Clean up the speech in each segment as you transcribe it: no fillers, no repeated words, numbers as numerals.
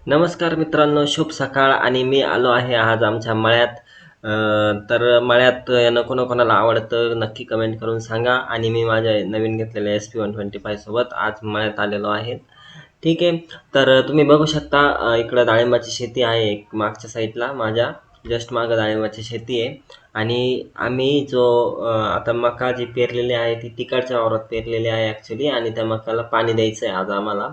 नमस्कार मित्रांनो, शुभ सकाळ आणि मी आलो आहे आज आमच्या मळ्यात. तर मळ्यात येणं कोणाकोणाला आवडतं नक्की कमेंट करून सांगा आणि मी माझ्या नवीन घेतलेल्या SP-125 सोबत आज मळ्यात आलेलो आहे. ठीक आहे. तर तुम्ही बघू शकता इकडं डाळिंबाची शेती आहे एक मागच्या साईडला माझ्या जस्ट मागं डाळिंबाची शेती आहे आणि आम्ही जो आता मका जी पेरलेली आहे ती तिकडच्या वावरात पेरलेली आहे ॲक्चुअली आणि त्या मकाला पाणी द्यायचं आहे आज आम्हाला.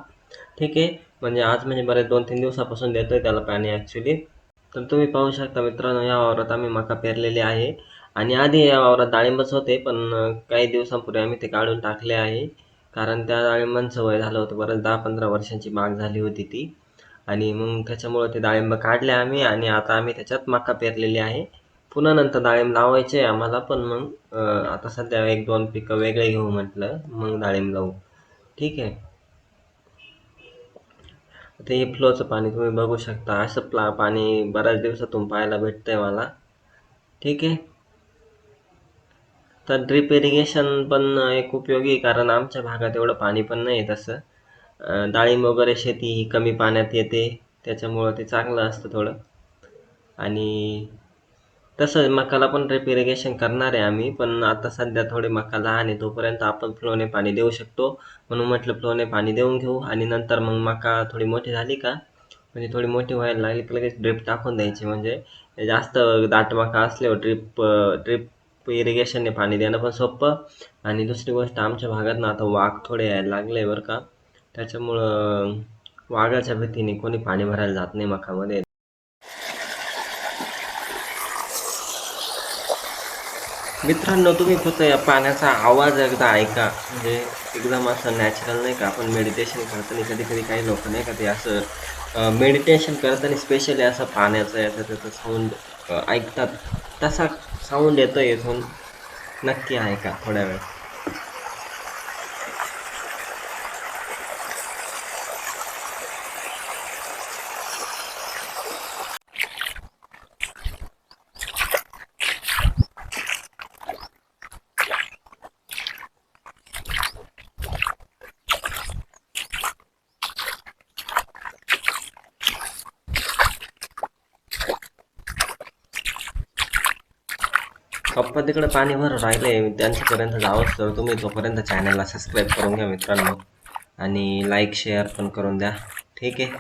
ठीक आहे. म्हणजे आज म्हणजे बरेच 2-3 दिवसापासून देतोय त्याला पाणी ॲक्चुअली. तर तुम्ही पाहू शकता मित्रांनो, या वावरात आम्ही मका पेरलेली आहे आणि आधी या वावरात डाळिंबच होते, पण काही दिवसांपूर्वी आम्ही ते काढून टाकले आहे. कारण त्या डाळिंबांचं वय झालं होतं बरंच 10-15 वर्षांची बाग झाली होती ती आणि मग त्याच्यामुळं ते डाळिंब काढले आम्ही आणि आता आम्ही त्याच्यात मका पेरलेली आहे. पुन्हा नंतर डाळिंब लावायचे आहे आम्हाला, पण मग आता सध्या 1-2 पिकं वेगळे घेऊ म्हटलं, मग डाळिंब लावू. ठीक आहे. आता हे फ्लोचं पाणी तुम्ही बघू शकता. असं पाणी बऱ्याच दिवसातून पाहायला भेटतंय मला. ठीक आहे. तर ड्रिप इरिगेशन पण एक उपयोगी आहे, कारण आमच्या भागात एवढं पाणी पण नाही आहे तसं. डाळिंब वगैरे शेती ही कमी पाण्यात येते, त्याच्यामुळं ते चांगलं असतं थोडं. आणि तसं मकाला पण ड्रिप इरिगेशन करणार आहे आम्ही, पण आता सध्या थोडे मका लहान आहे, तोपर्यंत आपण फ्लोने पाणी देऊ शकतो. म्हणून म्हटलं फ्लोने पाणी देऊन घेऊ आणि नंतर मग मका थोडी मोठी झाली का, म्हणजे थोडी मोठी व्हायला लागली की लगेच ड्रिप टाकून द्यायची. म्हणजे जास्त दाट मका असल्यावर ड्रिप इरिगेशनने पाणी देणं पण सोपं आणि दुसरी गोष्ट आमच्या भागात ना आता वाघ थोडे यायला लागले बरं का. त्याच्यामुळं वाघाच्या भीतीने कोणी पाणी भरायला जात नाही मकामध्ये. मित्रांनो, तुम्ही फक्त या पाण्याचा आवाज एकदा ऐका. म्हणजे एकदम असं नॅचरल नाही का, आपण मेडिटेशन करताना कधी-कधी काही लोकं नाही का ते असं मेडिटेशन करताना स्पेशली असं पाण्याचा याचा त्याचा साऊंड ऐकतात. तसा साऊंड येतोय इथून. नक्की ऐका थोड्या वेळ. पप्पा तिकडे पाणी भरून राहिले. त्यांच्यापर्यंत जावंच तर तुम्ही तोपर्यंत चॅनलला सबस्क्राईब करून घ्या मित्रांनो आणि लाईक शेअर पण करून द्या. ठीक आहे.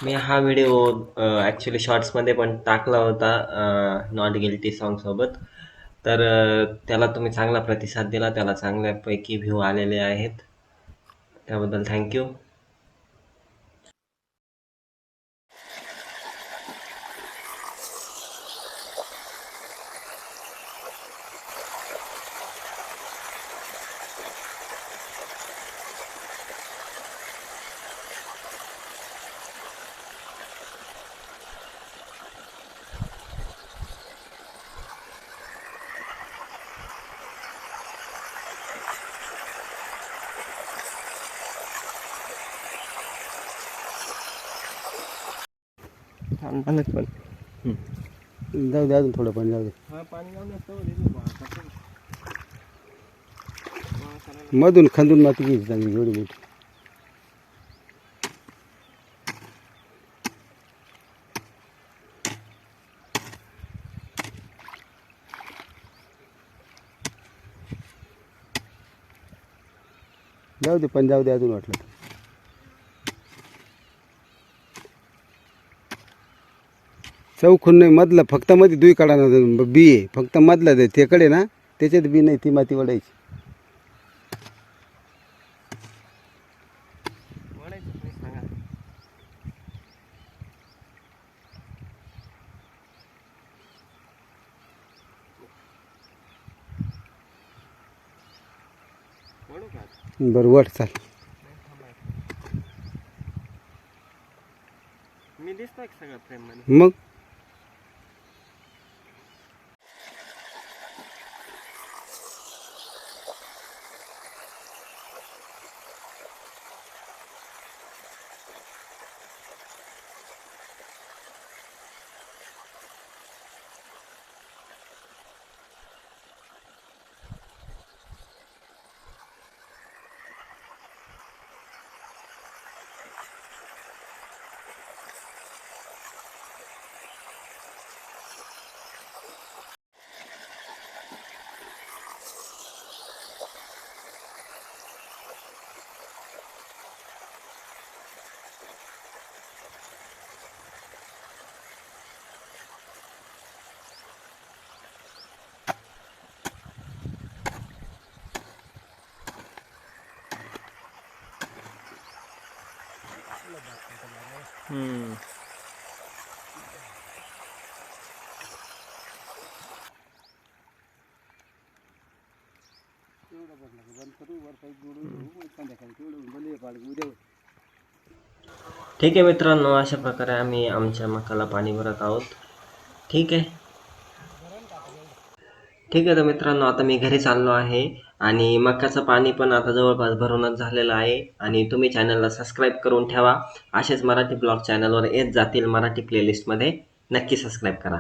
मी हा व्हिडिओ ॲक्च्युली शॉर्ट्समध्ये पण टाकला होता नॉट गिल्टी सॉन्गसोबत. तर त्याला तुम्ही चांगला प्रतिसाद दिला. त्याला चांगल्यापैकी व्ह्यू आलेले आहेत. त्याबद्दल थँक्यू. पाण्यात पण जाऊ दे, अजून थोडं पाणी जाऊ दे. मधून खांदून माती घ्यायची चांगली एवढी मोठी. जाऊ दे पण जाऊ दे अजून वाटलं तर. चौखून नाही मधलं फक्त मध्ये दुई काढा ना बी आहे फक्त मधलं ते तेकडे ना त्याच्यात बी नाही ती माती वडायची. बरं वट चाल. मी दिसतोय सगळं फ्रेम मध्ये. मग हम्म. ठीक आहे मित्रांनो, अशा प्रकारे आम्ही आमच्या मकाला पाणी भरत आहोत. ठीक आहे. ठीक आहे तर मित्रांनो, आता मी घरी चाललो आहे आणि मक्याचं पाणी पण आता जवळपास भरूनच झालेलं आहे. आणि तुम्ही चॅनलला सबस्क्राईब करून ठेवा. असेच मराठी ब्लॉग चॅनलवर येत जातील मराठी प्लेलिस्टमध्ये. नक्की सबस्क्राईब करा.